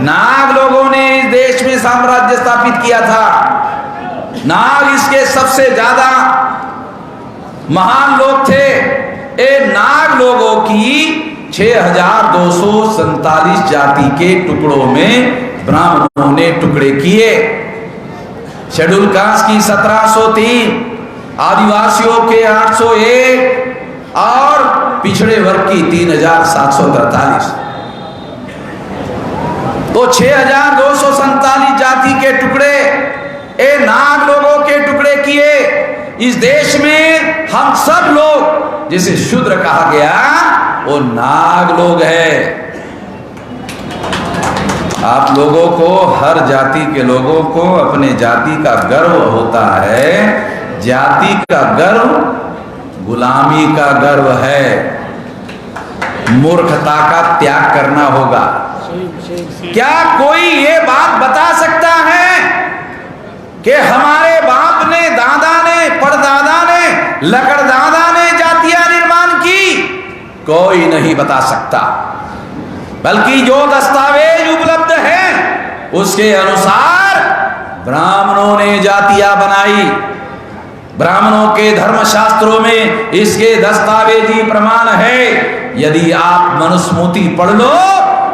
नाग लोगों ने इस देश में साम्राज्य स्थापित किया था। नाग इसके सबसे ज्यादा महान लोग थे। ये नाग लोगों की 6247 जाति के टुकड़ों में ब्राह्मणों ने टुकड़े किए। शेड्यूल कास्ट की 1703, आदिवासियों के 801 और पिछड़े वर्ग की 3743। तो 6247 जाति के टुकड़े ए नाग लोगों के टुकड़े किए। इस देश में हम सब लोग जिसे शूद्र कहा गया वो नाग लोग हैं। आप लोगों को, हर जाति के लोगों को अपने जाति का गर्व होता है। जाति का गर्व गुलामी का गर्व है। मूर्खता का त्याग करना होगा। क्या कोई ये बात बता सकता है कि हमारे बाप ने, दादा ने, परदादा ने, लकड़दादा ने जातियां निर्माण की? कोई नहीं बता सकता। बल्कि जो दस्तावेज उपलब्ध है उसके अनुसार ब्राह्मणों ने जातियां बनाई। ब्राह्मणों के धर्मशास्त्रों में इसके दस्तावेजी प्रमाण है। यदि आप मनुस्मृति पढ़ लो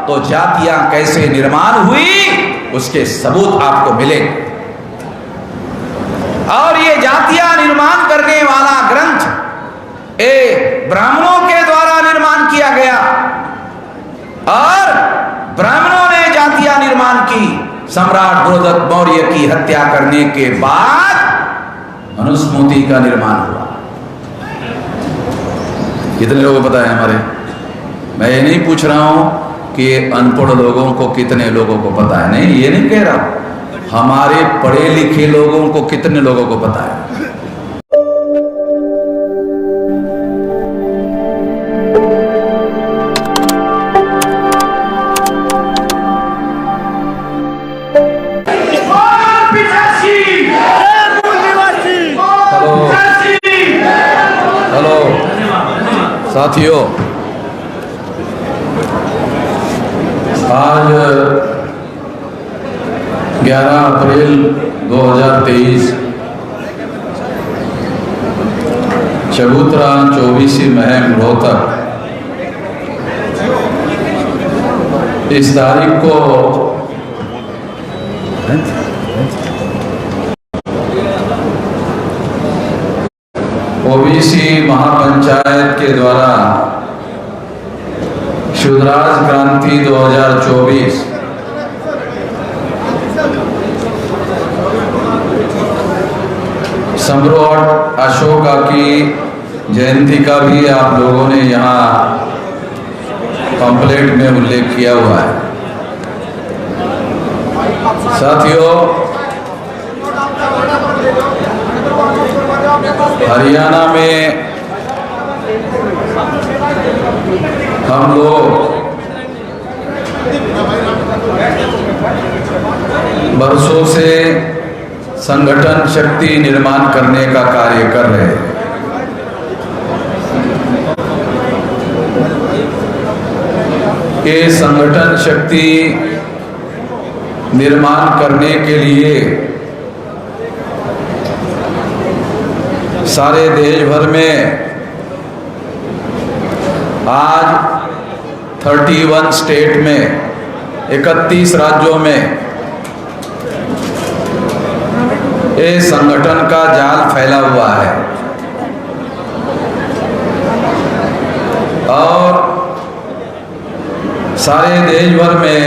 तो जातियां कैसे निर्माण हुई उसके सबूत आपको मिले। और ये जातियां निर्माण करने वाला ग्रंथ ब्राह्मणों के द्वारा निर्माण किया गया और ब्राह्मणों ने जातियां निर्माण की। सम्राट बृहदत्त मौर्य की हत्या करने के बाद मनुस्मृति का निर्माण हुआ। कितने लोगों को पता है हमारे? मैं ये नहीं पूछ रहा हूं कि अनपढ़ लोगों को कितने लोगों को पता है, नहीं, ये नहीं कह रहा हूं। हमारे पढ़े लिखे लोगों को कितने लोगों को पता है? हेलो साथियों, आज 11 अप्रैल 2023 चबूतरा 24वीं मुहिम रोहतक। इस तारीख को ओबीसी महापंचायत के द्वारा शूद्राज क्रांति 2024 सम्राट अशोका की जयंती का भी आप लोगों ने यहाँ पंपलेट में उल्लेख किया हुआ है। साथियों, हरियाणा में हम लोग वर्षों से संगठन शक्ति निर्माण करने का कार्य कर रहे हैं। ये संगठन शक्ति निर्माण करने के लिए सारे देश भर में आज 31 स्टेट में 31 राज्यों में ये संगठन का जाल फैला हुआ है और सारे देश भर में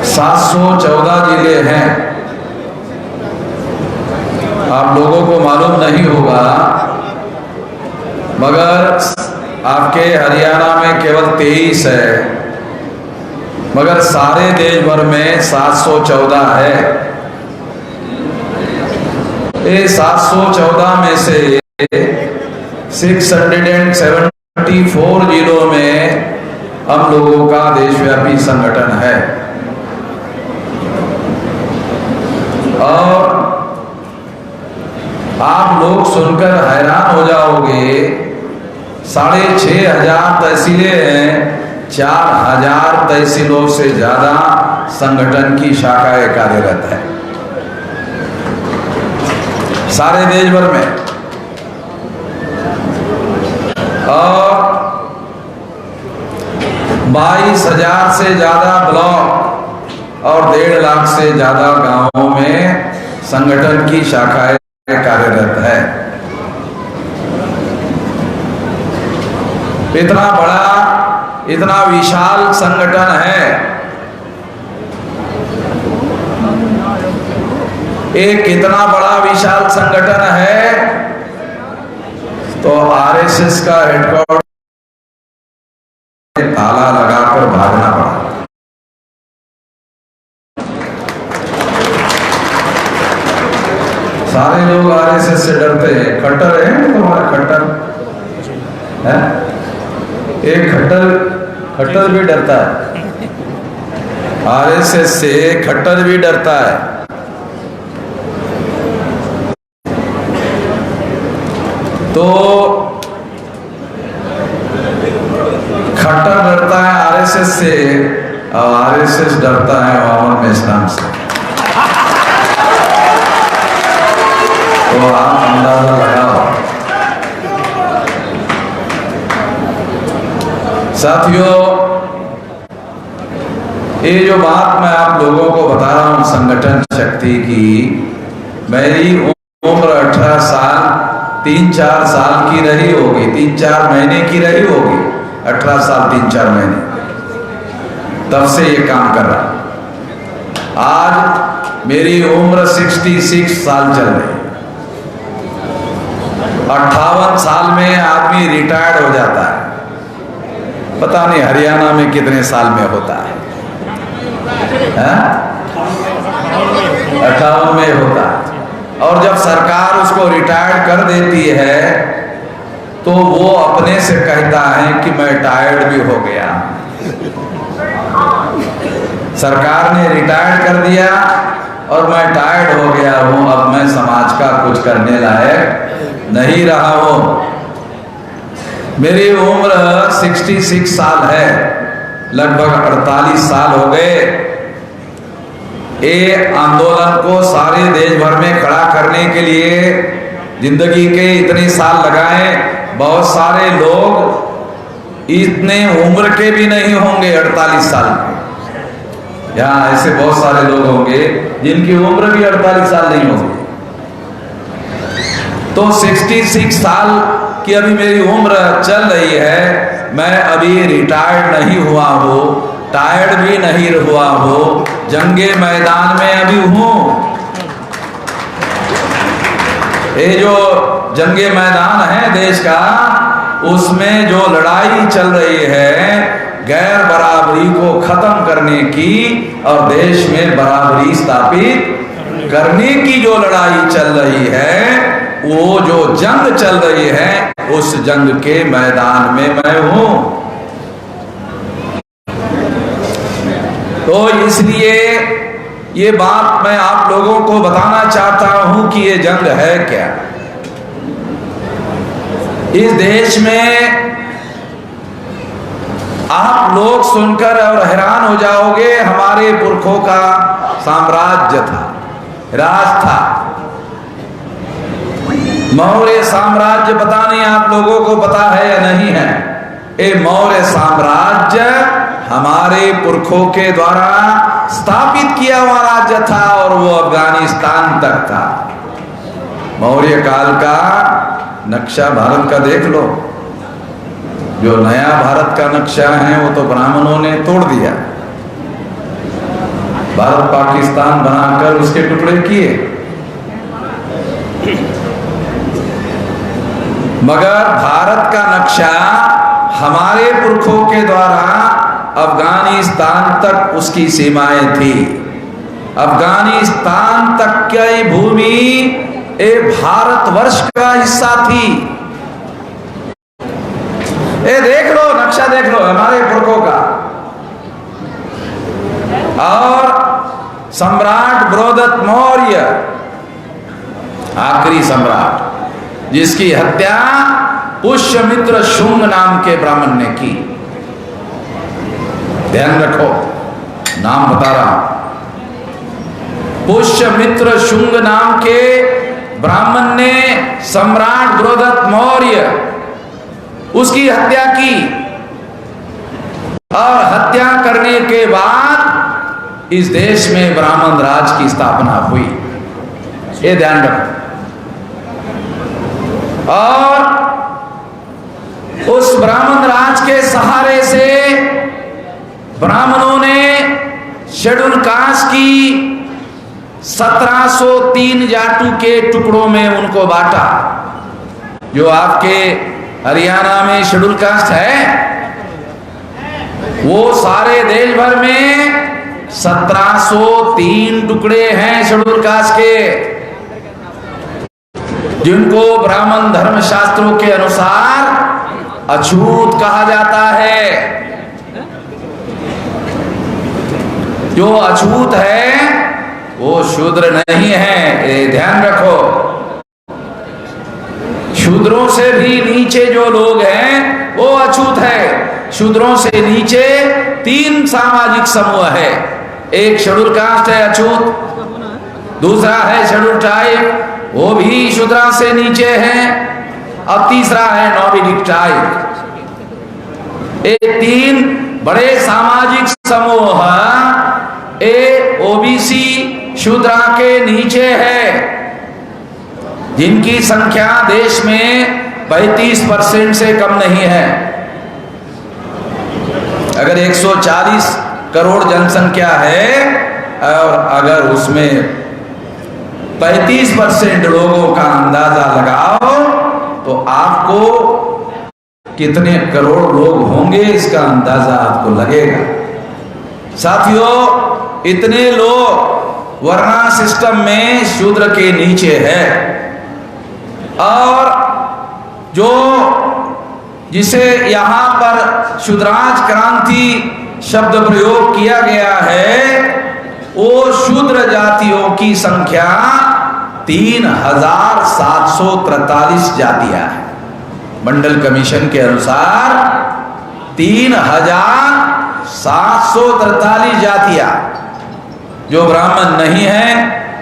714 जिले हैं। आप लोगों को मालूम नहीं होगा मगर आपके हरियाणा में केवल 23 है, मगर सारे देश भर में 714 है। ये 714 में से 674 जिलों में हम लोगों का देशव्यापी संगठन है और आप लोग सुनकर हैरान हो जाओगे। 6500 तहसीलें हैं 4000 तहसीलों से ज्यादा संगठन की शाखाएं कार्यरत है सारे देश भर में, और 22,000 से ज्यादा ब्लॉक और 1.5 लाख से ज्यादा गांवों में संगठन की शाखाएं कार्यरत है। इतना बड़ा, इतना विशाल संगठन है। एक इतना बड़ा विशाल संगठन है तो आरएसएस का हेडक्वार्टर ताला लगाकर भागना पड़ा। सारे लोग आरएसएस से डरते हैं। खट्टर है तुम्हारा, खट्टर है, एक खट्टर भी डरता है आरएसएस से, खट्टर भी डरता है। तो खट्टर डरता है आरएसएस से और आरएसएस डरता है मोहम्मद इस्लाम से। तो आप अंदाजा लगाओ। साथियों, ये जो बात मैं आप लोगों को बता रहा हूं संगठन शक्ति की, मेरी उम्र 18 साल 3-4 साल की रही होगी, 3-4 महीने की रही होगी। 18 साल 3-4 महीने तब से ये काम कर रहा। आज मेरी उम्र 66 साल चल रही। 58 साल में आदमी रिटायर्ड हो जाता है। पता नहीं हरियाणा में कितने साल में होता है, 58 में होता है। और जब सरकार उसको रिटायर्ड कर देती है तो वो अपने से कहता है कि मैं टायर्ड भी हो गया। सरकार ने रिटायर्ड कर दिया और मैं टायर्ड हो गया हूं, अब मैं समाज का कुछ करने लायक नहीं रहा हूं। मेरी उम्र 66 साल है, लगभग 48 साल हो गए। ये आंदोलन को सारे देश भर में खड़ा करने के लिए जिंदगी के इतने साल लगाए। बहुत सारे लोग इतने उम्र के भी नहीं होंगे 48 साल के। यहाँ ऐसे बहुत सारे लोग होंगे जिनकी उम्र भी 48 साल नहीं होगी। तो 66 साल की अभी मेरी उम्र चल रही है। मैं अभी रिटायर्ड नहीं हुआ हूँ, टायर्ड भी नहीं हुआ हूँ, जंगे मैदान में अभी हूँ। ये जो जंगे मैदान है देश का, उसमें जो लड़ाई चल रही है गैर बराबरी को खत्म करने की और देश में बराबरी स्थापित करने की जो लड़ाई चल रही है, वो जो जंग चल रही है, उस जंग के मैदान में मैं हूं। तो इसलिए ये बात मैं आप लोगों को बताना चाहता हूं कि ये जंग है क्या। इस देश में आप लोग सुनकर और हैरान हो जाओगे, हमारे पुरखों का साम्राज्य था, राज था, मौर्य साम्राज्य। पता नहीं आप लोगों को पता है या नहीं है। ये मौर्य साम्राज्य हमारे पुरखों के द्वारा स्थापित किया हुआ राज्य था और वो अफगानिस्तान तक था। मौर्य काल का नक्शा भारत का देख लो। जो नया भारत का नक्शा है वो तो ब्राह्मणों ने तोड़ दिया, भारत पाकिस्तान बनाकर उसके टुकड़े किए। मगर भारत का नक्शा हमारे पुरखों के द्वारा अफगानिस्तान तक उसकी सीमाएं थी। अफगानिस्तान तक की भूमि एक भारतवर्ष का हिस्सा थी। ये देख लो, नक्शा देख लो हमारे पुरखों का। और सम्राट बृहदत्त मौर्य, आखिरी सम्राट, जिसकी हत्या पुष्यमित्र शुंग नाम के ब्राह्मण ने की। ध्यान रखो, नाम बता रहा हूं। पुष्यमित्र शुंग नाम के ब्राह्मण ने सम्राट बृहदत्त मौर्य उसकी हत्या की, और हत्या करने के बाद इस देश में ब्राह्मण राज की स्थापना हुई, ये ध्यान रखो। और उस ब्राह्मण राज के सहारे से ब्राह्मणों ने शेड्यूल कास्ट की 1703 जाटू के टुकड़ों में उनको बांटा। जो आपके हरियाणा में शेड्यूल कास्ट है, वो सारे देश भर में 1703 टुकड़े हैं शेड्यूल कास्ट के, जिनको ब्राह्मण धर्म शास्त्रों के अनुसार अछूत कहा जाता है। जो अछूत है वो शूद्र नहीं है, ये ध्यान रखो। शूद्रों से भी नीचे जो लोग हैं वो अछूत है। शूद्रों से नीचे 3 सामाजिक समूह है। एक शेड्यूल कास्ट है अछूत, दूसरा है शेड्यूल ट्राइब, वो भी शूद्रा से नीचे है, और तीसरा है नॉमिडिक ट्राइब। ये 3 बड़े सामाजिक समूह ओबीसी शूद्रा के नीचे है, जिनकी संख्या देश में 35% से कम नहीं है। अगर 140 करोड़ जनसंख्या है और अगर उसमें 35% लोगों का अंदाजा लगाओ तो आपको कितने करोड़ लोग होंगे इसका अंदाजा आपको लगेगा। साथियों, इतने लोग वर्णा सिस्टम में शूद्र के नीचे है, और जो जिसे यहां पर शूद्राज क्रांति शब्द प्रयोग किया गया है, वो शूद्र जातियों की संख्या 3743 जातियां है। मंडल कमीशन के अनुसार 3743 जातियां, जो ब्राह्मण नहीं है,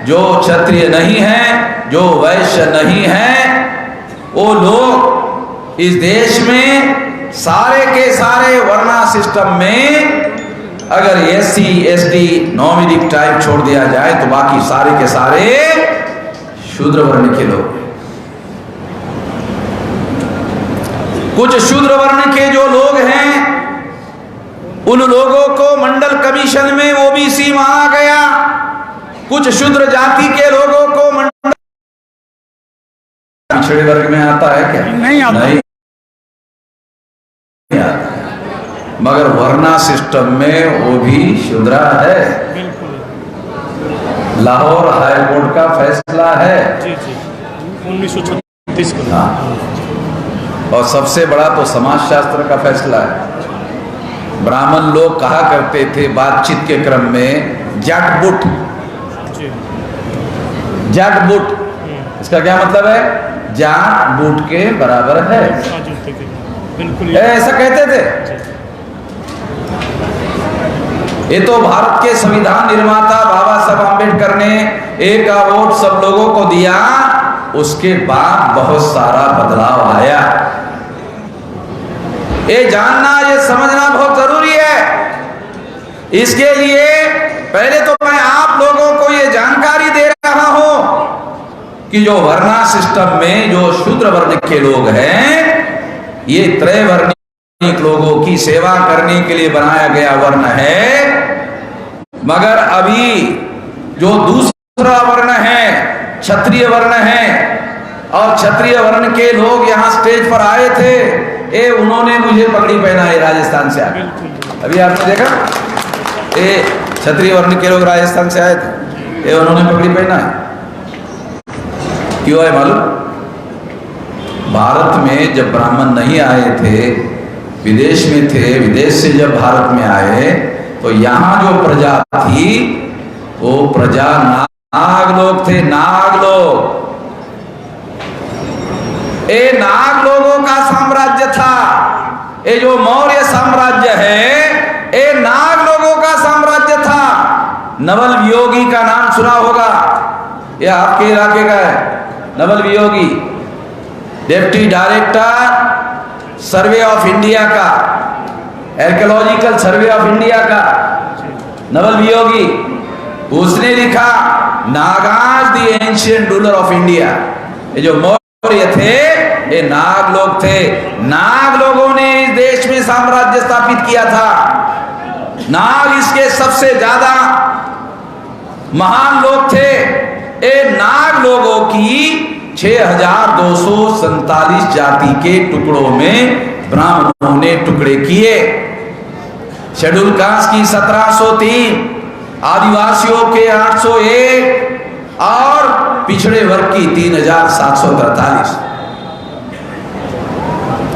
जो क्षत्रिय नहीं है, जो वैश्य नहीं है, वो लोग इस देश में सारे के सारे वर्णा सिस्टम में अगर SC ST नॉमिडिक टाइप छोड़ दिया जाए तो बाकी सारे के सारे शूद्र वर्ण के लोग। कुछ शूद्र वर्ण के जो लोग हैं उन लोगों को मंडल कमीशन में ओबीसी माना गया। कुछ शूद्र जाति के लोगों को मंडल पिछड़े वर्ग में आता है क्या? नहीं आता, नहीं आता। मगर वर्णा सिस्टम में वो भी शूद्रा है। लाहौर हाई कोर्ट का फैसला है 1936 को। हाँ, और सबसे बड़ा तो समाजशास्त्र का फैसला है। ब्राह्मण लोग कहा करते थे बातचीत के क्रम में जाटबुट। जाटबुट इसका क्या मतलब है? जाट बूट के बराबर है, ऐसा कहते थे। ये तो भारत के संविधान निर्माता बाबा साहब आम्बेडकर ने एक वोट सब लोगों को दिया, उसके बाद बहुत सारा बदलाव आया। ये जानना, ये समझना बहुत जरूरी है। इसके लिए पहले तो मैं आप लोगों को ये जानकारी दे रहा हूं कि जो वर्णा सिस्टम में जो शूद्र वर्ण के लोग हैं, ये त्रैवर्णिक लोगों की सेवा करने के लिए बनाया गया वर्ण है। मगर अभी जो दूसरा वर्ण है, क्षत्रिय वर्ण है, और क्षत्रिय वर्ण के लोग यहाँ स्टेज पर आए थे, ये उन्होंने मुझे पगड़ी पहनाई राजस्थान से आके। अभी आपने देखा, ये क्षत्रिय वर्ण के लोग राजस्थान से आए थे, ये उन्होंने पगड़ी पहना है। क्यों है मालूम? भारत में जब ब्राह्मण नहीं आए थे, विदेश में थे, विदेश से जब भारत में आए तो यहाँ जो प्रजा थी वो प्रजा नाग लोग थे, नाग लोग। ये नाग लोगों का साम्राज्य था। ये जो मौर्य साम्राज्य है, ये नाग नवल वियोगी का नाम सुना होगा, यह आपके इलाके का है। Naval Viyogi deputy director survey of India का, आर्कियोलॉजिकल सर्वे ऑफ इंडिया का नवल वियोगी, उसने लिखा Nagas the ancient ruler of India. ये जो मौर्य थे ये नाग लोग थे। नाग लोगों ने इस देश में साम्राज्य स्थापित किया था। नाग इसके सबसे ज्यादा महान लोग थे। ये नाग लोगों की 6247 जाति के टुकड़ों में ब्राह्मणों ने टुकड़े किए। शेड्यूल कास्ट की 1703, आदिवासियों के 801 और पिछड़े वर्ग की 3743।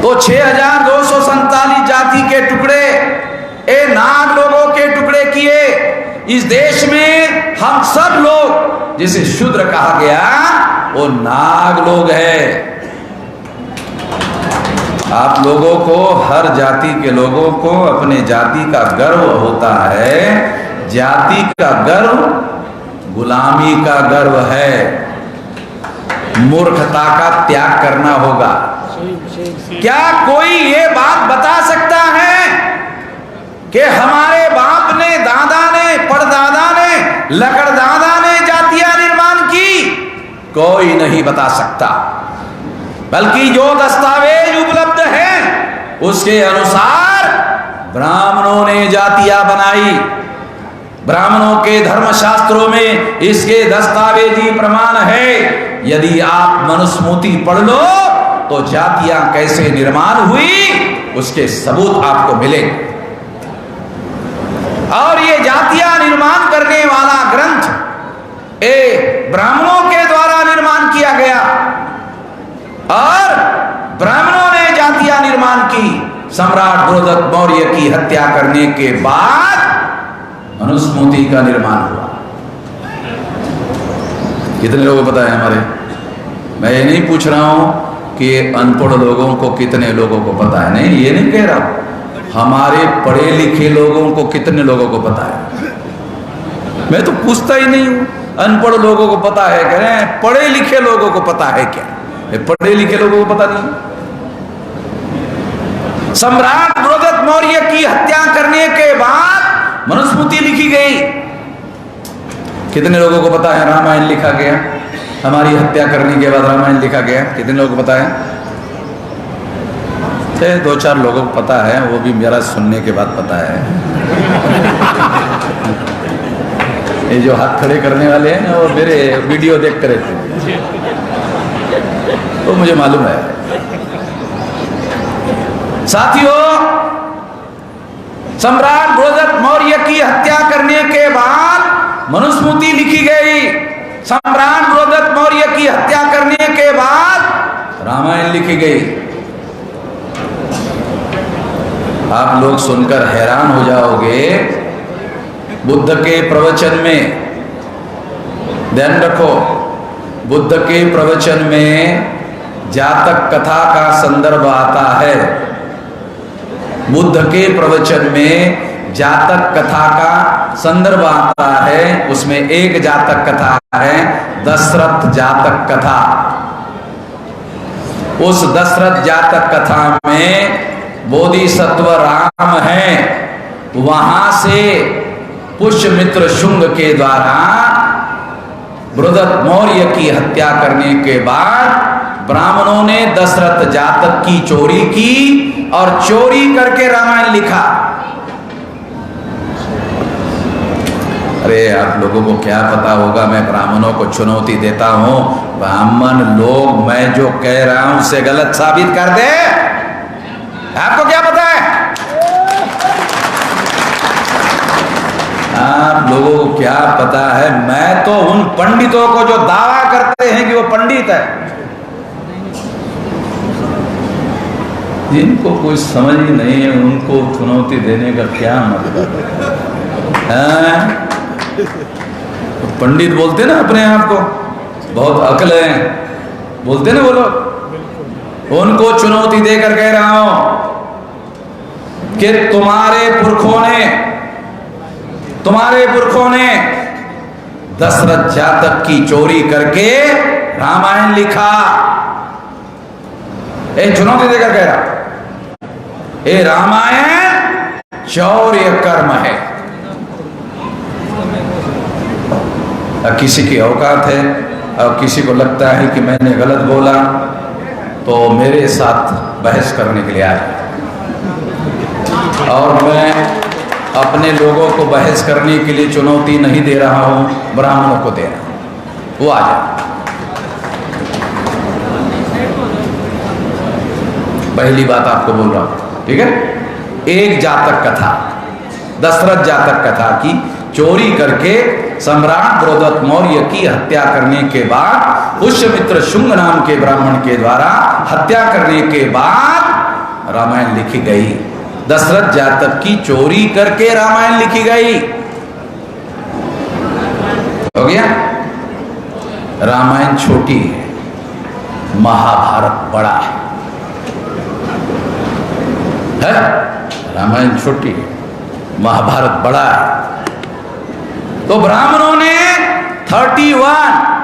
तो 6247 जाति के टुकड़े ए नाग लोगों के टुकड़े किए। इस देश में हम सब लोग जिसे शूद्र कहा गया वो नाग लोग है। आप लोगों को, हर जाति के लोगों को अपने जाति का गर्व होता है। जाति का गर्व गुलामी का गर्व है। मूर्खता का त्याग करना होगा। क्या कोई ये बात बता सकता है कि हमारे बाप ने, दादा ने, परदादा ने, लकड़दादा ने जातियां निर्माण की? कोई नहीं बता सकता। बल्कि जो दस्तावेज उपलब्ध है उसके अनुसार ब्राह्मणों ने जातियां बनाई। ब्राह्मणों के धर्मशास्त्रों में इसके दस्तावेजी प्रमाण है। यदि आप मनुस्मृति पढ़ लो तो जातियां कैसे निर्माण हुई उसके सबूत आपको मिलेंगे। और ये जातियां निर्माण करने वाला ग्रंथ ब्राह्मणों के द्वारा निर्माण किया गया और ब्राह्मणों ने जातियां निर्माण की। सम्राट बृहद्रथ मौर्य की हत्या करने के बाद मनुस्मृति का निर्माण हुआ। कितने लोगों को पता है हमारे? मैं ये नहीं पूछ रहा हूं कि अनपढ़ लोगों को कितने लोगों को पता है, नहीं, ये नहीं कह रहा। हमारे पढ़े लिखे लोगों को कितने लोगों को पता है? मैं तो पूछता ही नहीं हूं अनपढ़ लोगों को पता है, कह रहे हैं पढ़े लिखे लोगों को पता है क्या? पढ़े लिखे लोगों को पता नहीं। सम्राट बृहद्रथ मौर्य की हत्या करने के बाद मनुस्मृति लिखी गई। कितने लोगों को पता है रामायण लिखा गया? हमारी हत्या करने के बाद रामायण लिखा गया। कितने लोगों को पता है? 2-4 लोगों को पता है, वो भी मेरा सुनने के बाद पता है। ये जो हाथ खड़े करने वाले हैं ना, वो मेरे वीडियो देख कर थे, तो मुझे मालूम है। साथियों, सम्राट बृहद्रथ मौर्य की हत्या करने के बाद मनुस्मृति लिखी गई। सम्राट बृहद्रथ मौर्य की हत्या करने के बाद रामायण लिखी गई। आप लोग सुनकर हैरान हो जाओगे। बुद्ध के प्रवचन में, ध्यान रखो, बुद्ध के प्रवचन में जातक कथा का संदर्भ आता है। बुद्ध के प्रवचन में जातक कथा का संदर्भ आता है। उसमें एक जातक कथा है, दशरथ जातक कथा। उस दशरथ जातक कथा में बोधिसत्व राम है। वहां से पुष्यमित्र शुंग के द्वारा बृहद्रथ मौर्य की हत्या करने के बाद ब्राह्मणों ने दशरथ जातक की चोरी की और चोरी करके रामायण लिखा। अरे आप लोगों को क्या पता होगा, मैं ब्राह्मणों को चुनौती देता हूं, ब्राह्मण लोग मैं जो कह रहा हूं उसे गलत साबित कर दे। आपको क्या पता है? आप लोगों को क्या पता है? मैं तो उन पंडितों को जो दावा करते हैं कि वो पंडित है, जिनको कोई समझ ही नहीं है, उनको चुनौती देने का क्या मतलब है? पंडित बोलते ना अपने आप को, बहुत अकल है, बोलते ना वो लोग। उनको चुनौती देकर कह रहा हूं कि तुम्हारे पुरखों ने दशरथ जातक की चोरी करके रामायण लिखा। एक चुनौती देकर कह रहा, ये रामायण चौर्य कर्म है। किसी की औकात है और किसी को लगता है कि मैंने गलत बोला तो मेरे साथ बहस करने के लिए आए, और मैं अपने लोगों को बहस करने के लिए चुनौती नहीं दे रहा हूं, ब्राह्मणों को दे रहा हूं, वो आ जाए। पहली बात आपको बोल रहा हूं, ठीक है। एक जातक कथा, दशरथ जातक कथा की चोरी करके सम्राट द्रौपद मौर्य की हत्या करने के बाद, पुष्यमित्र शुंग नाम के ब्राह्मण के द्वारा हत्या करने के बाद रामायण लिखी गई। दशरथ जातक की चोरी करके रामायण लिखी गई। हो गया। रामायण छोटी है, महाभारत बड़ा है। रामायण छोटी है, महाभारत बड़ा है। तो ब्राह्मणों ने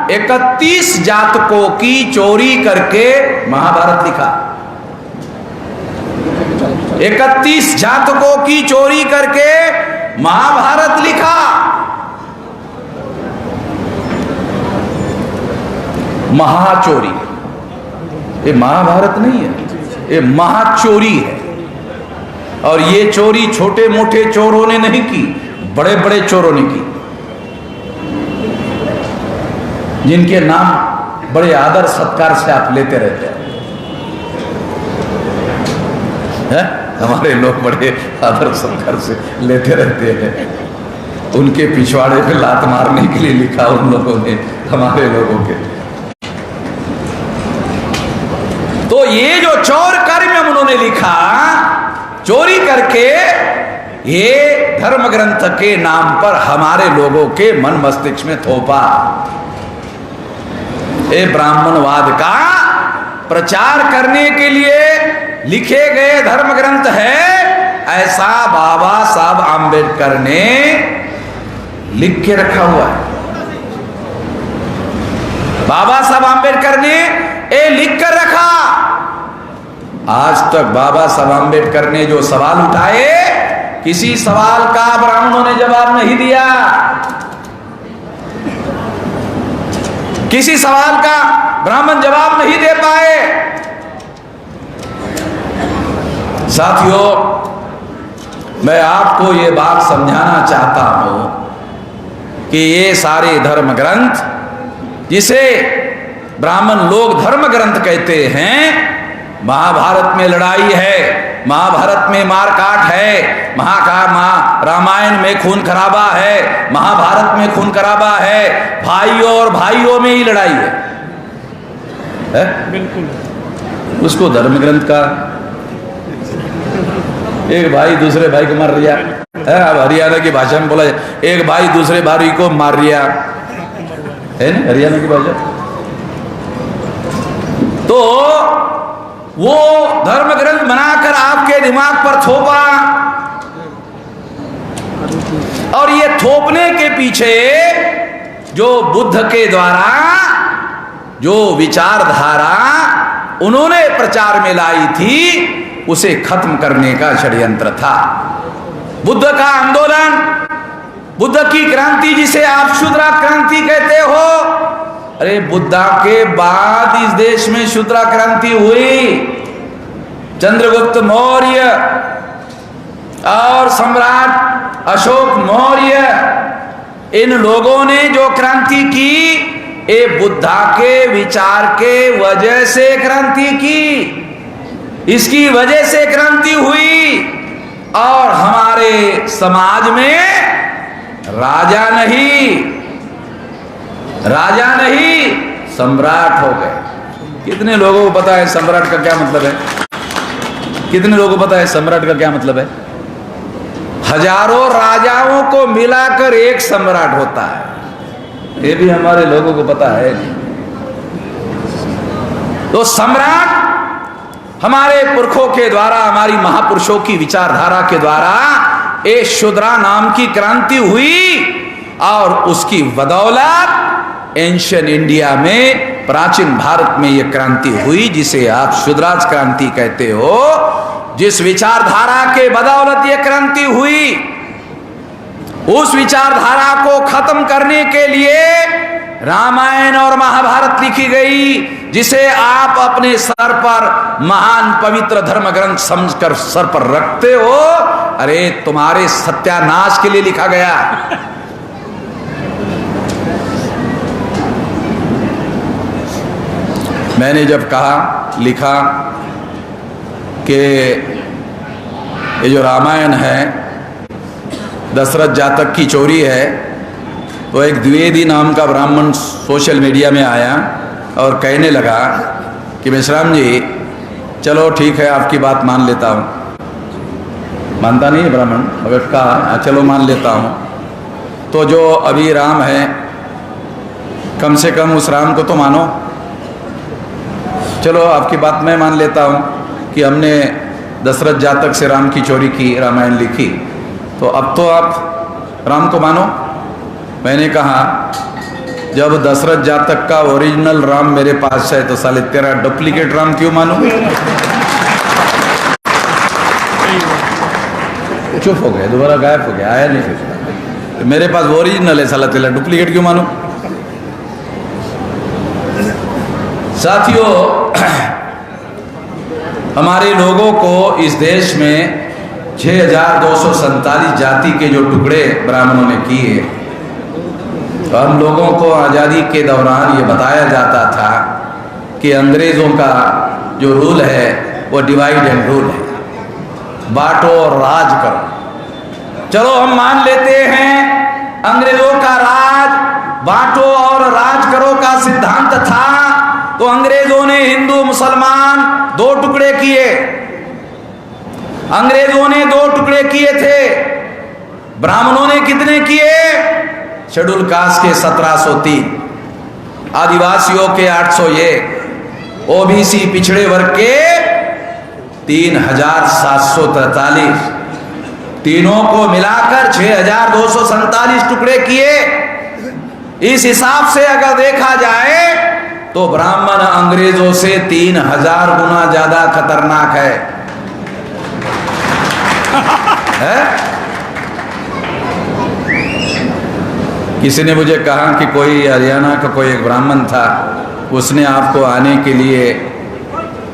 31 जातकों की चोरी करके महाभारत लिखा। 31 जातकों की चोरी करके महाभारत लिखा। महाचोरी, ये महाभारत नहीं है, ये महाचोरी है। और ये चोरी छोटे मोटे चोरों ने नहीं की, बड़े बड़े चोरों ने की, जिनके नाम बड़े आदर सत्कार से आप लेते रहते हैं। हमारे लोग बड़े आदर सत्कार से लेते रहते हैं। उनके पिछवाड़े पे लात मारने के लिए लिखा उन लोगों ने, हमारे लोगों के। तो ये जो चोर कर्म उन्होंने लिखा, चोरी करके, ये धर्म ग्रंथ के नाम पर हमारे लोगों के मन मस्तिष्क में थोपा। ये ब्राह्मणवाद का प्रचार करने के लिए लिखे गए धर्म ग्रंथ है, ऐसा बाबा साहब आंबेडकर ने लिख के रखा हुआ है। बाबा साहब आंबेडकर ने ये लिख कर रखा। आज तक बाबा साहब आंबेडकर ने जो सवाल उठाए, किसी सवाल का ब्राह्मणों ने जवाब नहीं दिया। किसी सवाल का ब्राह्मण जवाब नहीं दे पाए। साथियों, मैं आपको ये बात समझाना चाहता हूं कि ये सारे धर्म ग्रंथ, जिसे ब्राह्मण लोग धर्म ग्रंथ कहते हैं, महाभारत में लड़ाई है, महाभारत में मारकाट है, रामायण में खून खराबा है, महाभारत में खून खराबा है, भाइयों और भाइयों में ही लड़ाई है? बिल्कुल। उसको धर्म ग्रंथ का, एक भाई दूसरे भाई को मार दिया है। अब हरियाणा की भाषा में बोला जाए, एक भाई दूसरे भाई को मार दिया है ना, हरियाणा की भाषा। तो वो धर्म ग्रंथ बनाकर आपके दिमाग पर थोपा, और ये थोपने के पीछे जो बुद्ध के द्वारा जो विचारधारा उन्होंने प्रचार में लाई थी, उसे खत्म करने का षड्यंत्र था। बुद्ध का आंदोलन, बुद्ध की क्रांति, जिसे आप शूद्रा क्रांति कहते हो, अरे बुद्धा के बाद इस देश में शूद्रा क्रांति हुई। चंद्रगुप्त मौर्य और सम्राट अशोक मौर्य, इन लोगों ने जो क्रांति की, ये बुद्धा के विचार के वजह से क्रांति की। इसकी वजह से क्रांति हुई। और हमारे समाज में राजा नहीं सम्राट हो गए। कितने लोगों को पता है सम्राट का क्या मतलब है? कितने लोगों को पता है सम्राट का क्या मतलब है? हजारों राजाओं को मिलाकर एक सम्राट होता है। ये भी हमारे लोगों को पता है। तो सम्राट हमारे पुरखों के द्वारा, हमारी महापुरुषों की विचारधारा के द्वारा ये शूद्रा नाम की क्रांति हुई। और उसकी बदौलत एंशियन इंडिया में, प्राचीन भारत में यह क्रांति हुई जिसे आप शुद्राज क्रांति कहते हो। जिस विचारधारा के बदौलत यह क्रांति हुई, उस विचारधारा को खत्म करने के लिए रामायण और महाभारत लिखी गई, जिसे आप अपने सर पर महान पवित्र धर्म ग्रंथ समझकर सर पर रखते हो। अरे तुम्हारे सत्यानाश के लिए लिखा गया। मैंने जब कहा, लिखा कि ये जो रामायण है दशरथ जातक की चोरी है, तो एक द्विवेदी नाम का ब्राह्मण सोशल मीडिया में आया और कहने लगा कि मेश्राम जी चलो ठीक है आपकी बात मान लेता हूँ। मानता नहीं है ब्राह्मण, मगर कहा चलो मान लेता हूँ। तो जो अभी राम है, कम से कम उस राम को तो मानो। चलो आपकी बात मैं मान लेता हूँ कि हमने दशरथ जातक से राम की चोरी की, रामायण लिखी, तो अब तो आप राम को मानो। मैंने कहा जब दशरथ जातक का ओरिजिनल राम मेरे पास है तो साले तेरा डुप्लीकेट राम क्यों मानूं? चुप हो गए, दोबारा गायब हो गया, आया नहीं फिर। मेरे पास ओरिजिनल है, साला तेरा डुप्लीकेट क्यों मानूं? साथियों, हमारे लोगों को इस देश में 6247 जाति के जो टुकड़े ब्राह्मणों ने किए, तो हम लोगों को आज़ादी के दौरान ये बताया जाता था कि अंग्रेज़ों का जो रूल है वो डिवाइड एंड रूल है, बांटो और राज करो। चलो हम मान लेते हैं अंग्रेज़ों का राज बांटो और राज करो का सिद्धांत था, तो अंग्रेज़ों ने हिंदू मुसलमान 2 टुकड़े किए। अंग्रेज़ों ने 2 टुकड़े किए थे, ब्राह्मणों ने कितने किए? शेड्यूल कास्ट के 1703, आदिवासियों के 801, ओबीसी पिछड़े वर्ग के 3743, तीनों को मिलाकर 6247 टुकड़े किए। इस हिसाब से अगर देखा जाए तो ब्राह्मण अंग्रेजों से 3000 गुना ज्यादा खतरनाक है? किसी ने मुझे कहा कि कोई हरियाणा का कोई एक ब्राह्मण था, उसने आपको आने के लिए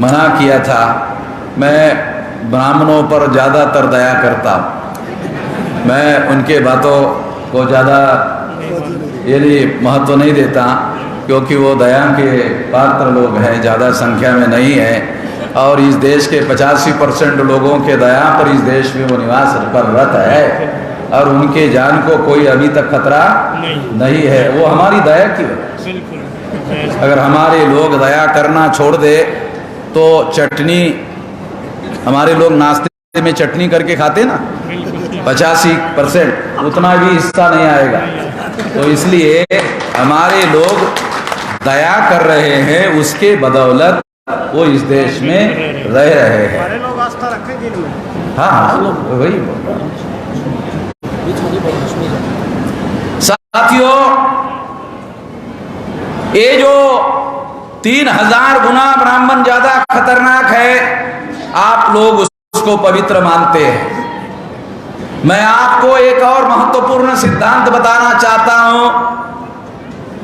मना किया था। मैं ब्राह्मणों पर ज़्यादातर दया करता हूँ, मैं उनके बातों को ज़्यादा महत्व नहीं देता, क्योंकि वो दया के पात्र लोग हैं, ज़्यादा संख्या में नहीं है, और इस देश के 85% लोगों के दया पर इस देश में वो निवास कररत है, और उनके जान को कोई अभी तक खतरा नहीं है। वो हमारी दया की वजह। अगर हमारे लोग दया करना छोड़ दे तो चटनी, हमारे लोग नाश्ते में चटनी करके खाते ना, 85% उतना भी हिस्सा नहीं आएगा। तो इसलिए हमारे लोग दया कर रहे हैं, उसके बदौलत वो इस देश में रह रहे हैं। लोग आस्था रखें दिन में। हाँ, वही साथियों, ये जो 3000 गुना ब्राह्मण ज्यादा खतरनाक है, आप लोग उसको पवित्र मानते हैं। मैं आपको एक और महत्वपूर्ण सिद्धांत बताना चाहता हूं।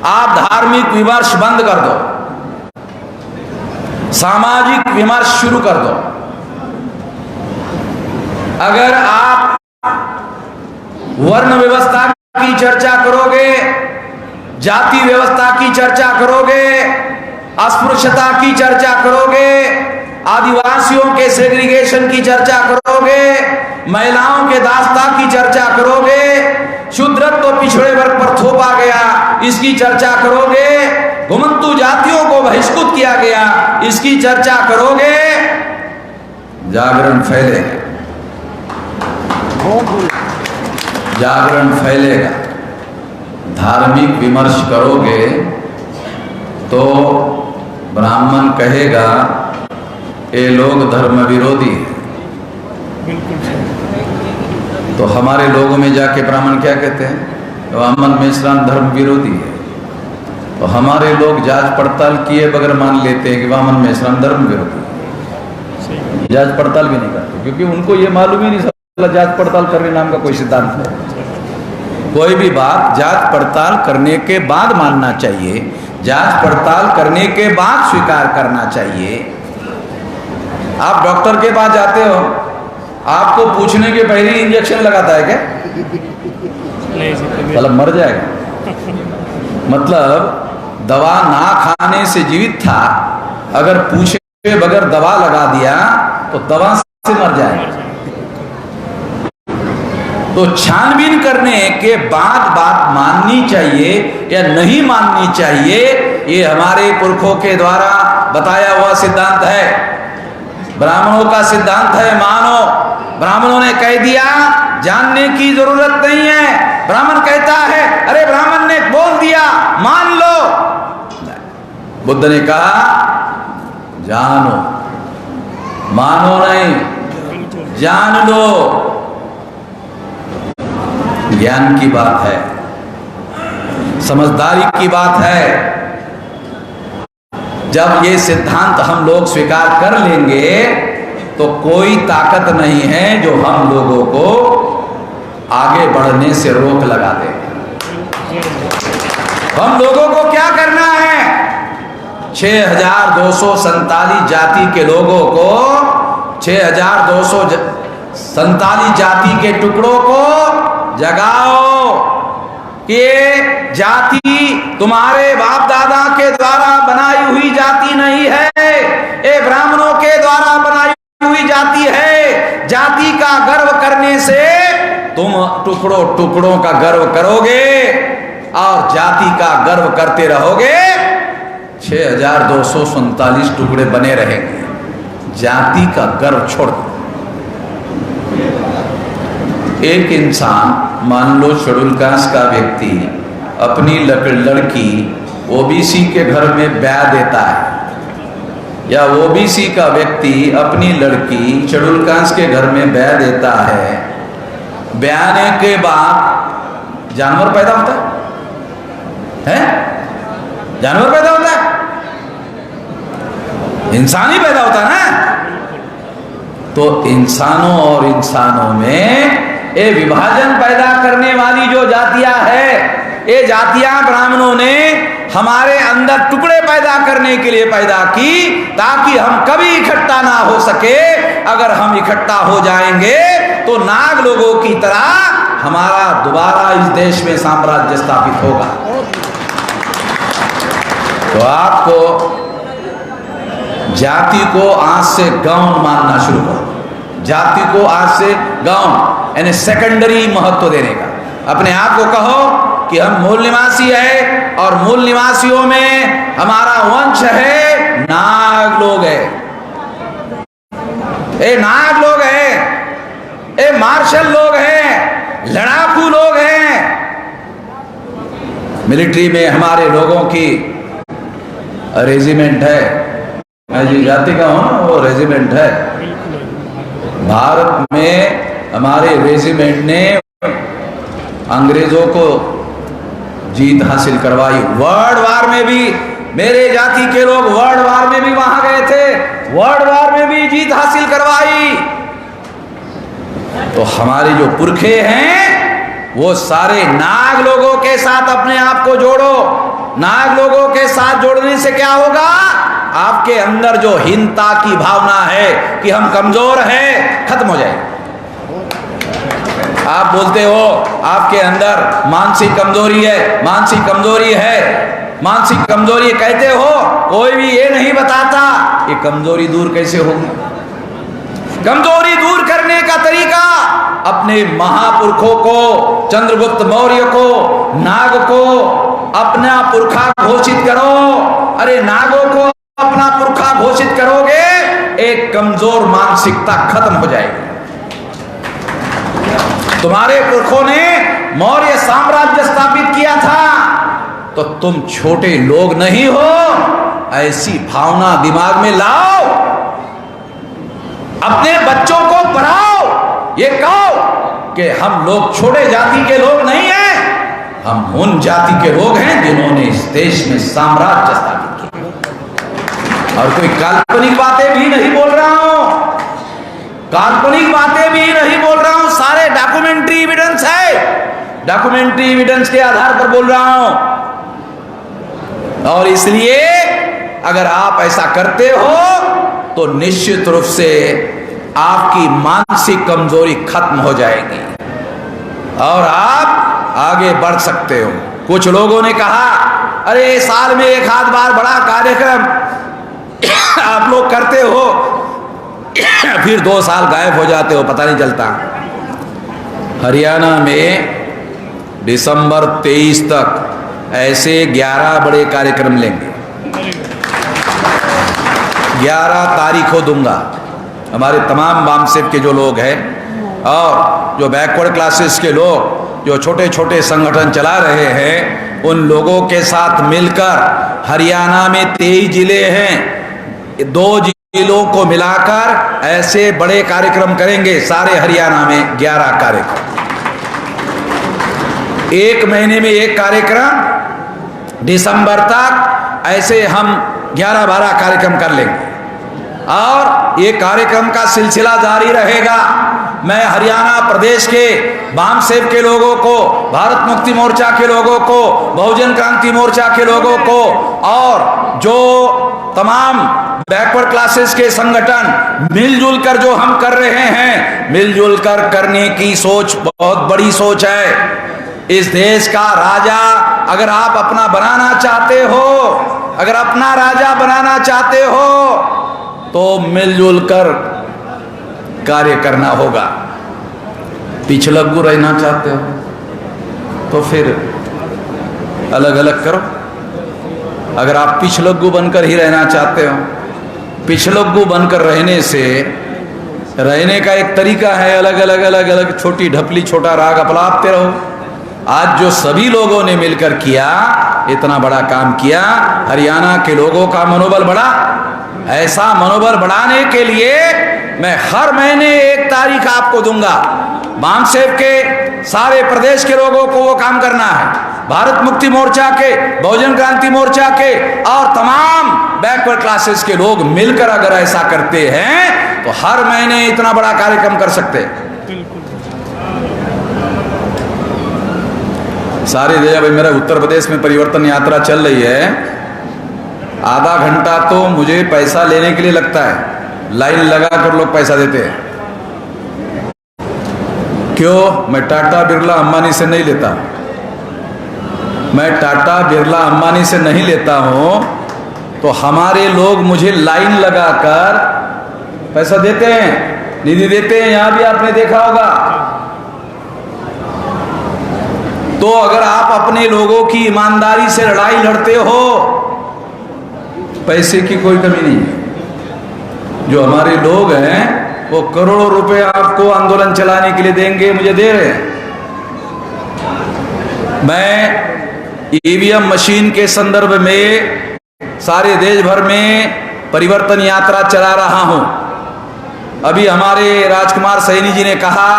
आप धार्मिक विमर्श बंद कर दो, सामाजिक विमर्श शुरू कर दो। अगर आप वर्ण व्यवस्था की चर्चा करोगे, जाति व्यवस्था की चर्चा करोगे, अस्पृश्यता की चर्चा करोगे, आदिवासियों के सेग्रीगेशन की चर्चा करोगे, महिलाओं के दास्ता की चर्चा करोगे, शूद्रत्व तो पिछड़े वर्ग पर थोपा गया, इसकी चर्चा करोगे, घुमंतु जातियों को बहिष्कृत किया गया, इसकी चर्चा करोगे, जागरण फैलेगा, जागरण फैलेगा। धार्मिक विमर्श करोगे तो ब्राह्मण कहेगा ये लोग धर्म विरोधी है। तो हमारे लोगों में जाके ब्राह्मण क्या कहते हैं? वामन मेश्राम धर्म विरोधी है, तो हमारे लोग जांच पड़ताल किए बगैर मान लेते हैं कि वामन मेश्राम धर्म विरोधी है, जांच पड़ताल भी नहीं करते, क्योंकि उनको ये मालूम ही नहीं सब जांच पड़ताल करने नाम का कोई सिद्धांत नहीं। कोई भी बात जांच पड़ताल करने के बाद मानना चाहिए, जांच पड़ताल करने के बाद स्वीकार करना चाहिए। आप डॉक्टर के पास जाते हो, आपको पूछने के पहले इंजेक्शन लगाता है क्या? मतलब मर जाएगा, मतलब दवा ना खाने से जीवित था, अगर पूछे बगैर दवा लगा दिया तो दवा से मर जाएगा। तो छानबीन करने के बाद बात माननी चाहिए या नहीं माननी चाहिए, ये हमारे पुरखों के द्वारा बताया हुआ सिद्धांत है, ब्राह्मणों का सिद्धांत है। मानो, ब्राह्मणों ने कह दिया जानने की जरूरत नहीं है, ब्राह्मण कहता है अरे ब्राह्मण ने बोल दिया मान लो। बुद्ध ने कहा जानो, मानो नहीं, जान लो। ज्ञान की बात है, समझदारी की बात है। जब ये सिद्धांत हम लोग स्वीकार कर लेंगे तो कोई ताकत नहीं है जो हम लोगों को आगे बढ़ने से रोक लगा दे। हम लोगों को क्या करना है? 6247 जाति के लोगों को, 6247 जाति के टुकड़ों को जगाओ कि ये जाति तुम्हारे बाप दादा के द्वारा बनाई हुई जाति नहीं है, ये ब्राह्मणों के द्वारा बनाई हुई जाति है। जाति का गर्व करने से तुम टुकड़ों टुकड़ों का गर्व करोगे और जाति का गर्व करते रहोगे, 6247 टुकड़े बने रहेंगे। जाति का गर्व छोड़ दो। एक इंसान, मान लो शेड्यूल कास्ट का व्यक्ति, अपनी लड़की ओबीसी के घर में ब्याह देता है, या ओबीसी का व्यक्ति अपनी लड़की शेड्यूल कास्ट के घर में ब्याह देता है, ब्याहने के बाद जानवर पैदा होता है? जानवर पैदा होता है? इंसान ही पैदा होता है ना। तो इंसानों और इंसानों में ये विभाजन पैदा करने वाली जो जातियां है, ये जातियां ब्राह्मणों ने हमारे अंदर टुकड़े पैदा करने के लिए पैदा की, ताकि हम कभी इकट्ठा ना हो सके। अगर हम इकट्ठा हो जाएंगे तो नाग लोगों की तरह हमारा दोबारा इस देश में साम्राज्य स्थापित होगा। तो आपको जाति को आज से गौण मानना शुरू करो। जाति को आज से गौण यानी सेकेंडरी महत्व देने का। अपने आप को कहो कि हम मूल निवासी है, और मूल निवासियों में हमारा वंश है नाग लोग है, ए नाग लोग है, ए मार्शल लोग हैं, लड़ाकू लोग हैं। मिलिट्री में हमारे लोगों की रेजिमेंट है, मैं जी जाति का हूं ना, वो रेजिमेंट है। भारत में हमारे रेजिमेंट ने अंग्रेजों को जीत हासिल करवाई। वर्ल्ड वार में भी मेरे जाति के लोग वर्ल्ड वार में भी वहां गए थे, वर्ल्ड वार में भी जीत हासिल करवाई। तो हमारे जो पुरखे हैं वो सारे नाग लोगों के साथ अपने आप को जोड़ो। नाग लोगों के साथ जोड़ने से क्या होगा? आपके अंदर जो हीनता की भावना है कि हम कमजोर हैं, खत्म हो जाएगी। आप बोलते हो आपके अंदर मानसिक कमजोरी है, मानसिक कमजोरी है, मानसिक कमजोरी कहते हो, कोई भी ये नहीं बताता ये कमजोरी दूर कैसे होगी। कमजोरी दूर करने का तरीका अपने महापुरखों को, चंद्रगुप्त मौर्य को, नाग को अपना पुरखा घोषित करो। अरे नागों को अपना पुरखा घोषित करोगे, एक कमजोर मानसिकता खत्म हो जाएगी। तुम्हारे पुरखों ने मौर्य साम्राज्य स्थापित किया था, तो तुम छोटे लोग नहीं हो। ऐसी भावना दिमाग में लाओ, अपने बच्चों को पढ़ाओ, ये कहो कि हम लोग छोटे जाति के लोग नहीं हैं, हम उन जाति के लोग हैं जिन्होंने इस देश में साम्राज्य स्थापित किया। और कोई काल्पनिक बातें भी नहीं बोल रहा हूं, काल्पनिक बातें भी नहीं बोल रहा हूं, सारे डॉक्यूमेंट्री एविडेंस है, डॉक्यूमेंट्री एविडेंस के आधार पर बोल रहा हूं। और इसलिए अगर आप ऐसा करते हो तो निश्चित रूप से आपकी मानसिक कमजोरी खत्म हो जाएगी और आप आगे बढ़ सकते हो। कुछ लोगों ने कहा अरे साल में एक आध बार बड़ा कार्यक्रम आप लोग करते हो, फिर 2 साल गायब हो जाते हो, पता नहीं चलता। हरियाणा में दिसंबर 23 तक ऐसे 11 बड़े कार्यक्रम लेंगे। 11 तारीख को दूंगा। हमारे तमाम बामसेब के जो लोग हैं और जो बैकवर्ड क्लासेस के लोग जो छोटे छोटे संगठन चला रहे हैं, उन लोगों के साथ मिलकर हरियाणा में 23 जिले हैं, 2 जिलों को मिलाकर ऐसे बड़े कार्यक्रम करेंगे। सारे हरियाणा में 11 कार्यक्रम, 1 महीने में 1 कार्यक्रम, दिसंबर तक ऐसे हम 11-12 कार्यक्रम कर लेंगे और ये कार्यक्रम का सिलसिला जारी रहेगा। मैं हरियाणा प्रदेश के बामसेब के लोगों को, भारत मुक्ति मोर्चा के लोगों को, बहुजन क्रांति मोर्चा के लोगों को और जो तमाम बैकवर्ड क्लासेस के संगठन मिलजुल कर जो हम कर रहे हैं, मिलजुल कर करने की सोच बहुत बड़ी सोच है। इस देश का राजा अगर आप अपना बनाना चाहते हो, अगर अपना राजा बनाना चाहते हो तो मिलजुल कर कार्य करना होगा। पिछलग्गू रहना चाहते हो तो फिर अलग अलग करो। अगर आप पिछलग्गू बनकर ही रहना चाहते हो, पिछलग्गू बनकर रहने से, रहने का एक तरीका है, अलग अलग अलग अलग छोटी ढपली छोटा राग अपलापते रहो। आज जो सभी लोगों ने मिलकर किया, इतना बड़ा काम किया, हरियाणा के लोगों का मनोबल बढ़ा। ऐसा मनोबल बढ़ाने के लिए मैं हर महीने 1 तारीख आपको दूंगा। बामसेब के सारे प्रदेश के लोगों को वो काम करना है, भारत मुक्ति मोर्चा के, बहुजन क्रांति मोर्चा के और तमाम बैकवर्ड क्लासेस के लोग मिलकर अगर ऐसा करते हैं तो हर महीने इतना बड़ा कार्यक्रम कर सकते हैं। सारे देश, अभी मेरा उत्तर प्रदेश में परिवर्तन यात्रा चल रही है, आधा घंटा तो मुझे पैसा लेने के लिए लगता है, लाइन लगा कर लोग पैसा देते हैं। क्यों? मैं टाटा बिरला अंबानी से नहीं लेता, मैं टाटा बिरला अंबानी से नहीं लेता हूं, तो हमारे लोग मुझे लाइन लगाकर पैसा देते हैं, निधि देते हैं। यहां भी आपने देखा होगा। तो अगर आप अपने लोगों की ईमानदारी से लड़ाई लड़ते हो, पैसे की कोई कमी नहीं है। जो हमारे लोग हैं वो करोड़ों रुपए आपको आंदोलन चलाने के लिए देंगे, मुझे दे रहे हैं। मैं ईवीएम मशीन के संदर्भ में सारे देश भर में परिवर्तन यात्रा चला रहा हूं। अभी हमारे राजकुमार सैनी जी ने कहा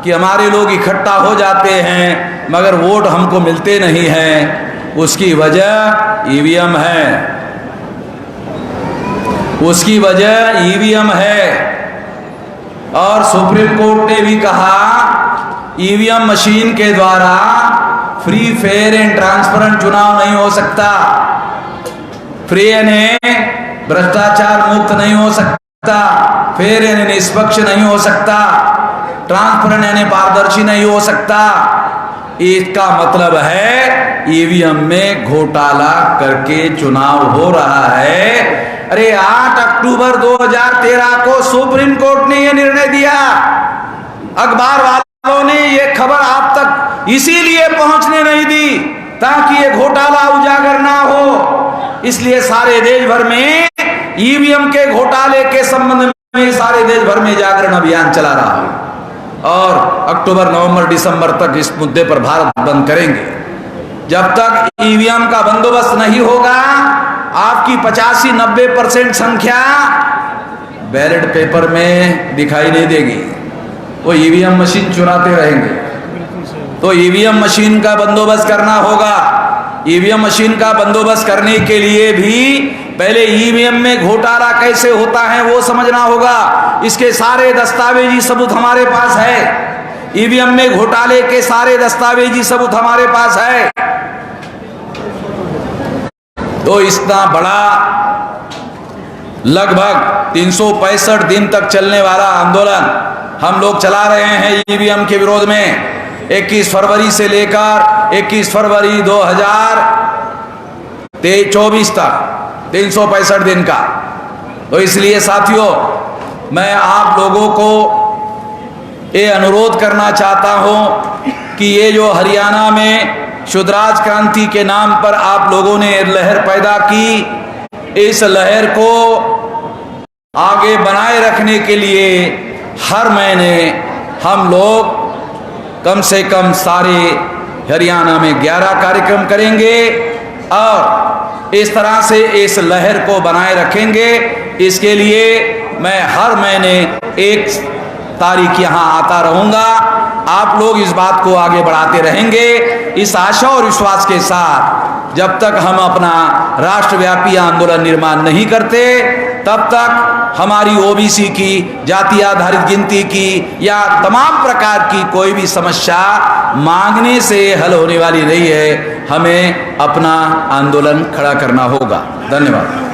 कि हमारे लोग इकट्ठा हो जाते हैं मगर वोट हमको मिलते नहीं हैं। उसकी वजह ईवीएम है, उसकी वजह ईवीएम है। और सुप्रीम कोर्ट ने भी कहा ईवीएम मशीन के द्वारा फ्री फेयर एंड ट्रांसपेरेंट चुनाव नहीं हो सकता, फ्री यानी भ्रष्टाचार मुक्त नहीं हो सकता, फेयर यानी निष्पक्ष नहीं हो सकता, ट्रांसपेरेंट यानी पारदर्शी नहीं हो सकता। इसका मतलब है ईवीएम में घोटाला करके चुनाव हो रहा है। अरे 8 अक्टूबर 2013 को सुप्रीम कोर्ट ने यह निर्णय दिया। अखबार वालों ने यह खबर आप तक इसीलिए पहुंचने नहीं दी ताकि ये घोटाला उजागर ना हो। इसलिए सारे देश भर में ईवीएम के घोटाले के संबंध में सारे देश भर में जागरण अभियान चला रहा है और अक्टूबर, नवंबर, दिसंबर तक इस मुद्दे पर भारत बंद करेंगे। जब तक ईवीएम का बंदोबस्त नहीं होगा, आपकी 85-90% संख्या बैलेट पेपर में दिखाई नहीं देगी। वो ईवीएम मशीन चुराते रहेंगे। तो ईवीएम मशीन का बंदोबस्त करना होगा। ईवीएम मशीन का बंदोबस्त करने के लिए भी पहले ईवीएम में घोटाला कैसे होता है वो समझना होगा। इसके सारे दस्तावेजी सबूत हमारे पास है। ईवीएम में घोटाले के सारे दस्तावेजी सबूत हमारे पास है। तो इतना बड़ा लगभग 365 दिन तक चलने वाला आंदोलन हम लोग चला रहे हैं ईवीएम के विरोध में। 21 फरवरी से लेकर 21 फरवरी 2024 तक 365 दिन का। तो इसलिए साथियों, मैं आप लोगों को ये अनुरोध करना चाहता हूं कि ये जो हरियाणा में शुद्धराज क्रांति के नाम पर आप लोगों ने लहर पैदा की, इस लहर को आगे बनाए रखने के लिए हर महीने हम लोग कम से कम सारे हरियाणा में 11 कार्यक्रम करेंगे और इस तरह से इस लहर को बनाए रखेंगे। इसके लिए मैं हर महीने 1 तारीख यहाँ आता रहूँगा। आप लोग इस बात को आगे बढ़ाते रहेंगे इस आशा और विश्वास के साथ। जब तक हम अपना राष्ट्रव्यापी आंदोलन निर्माण नहीं करते, तब तक हमारी ओबीसी की, जाति आधारित गिनती की या तमाम प्रकार की कोई भी समस्या मांगने से हल होने वाली नहीं है। हमें अपना आंदोलन खड़ा करना होगा। धन्यवाद।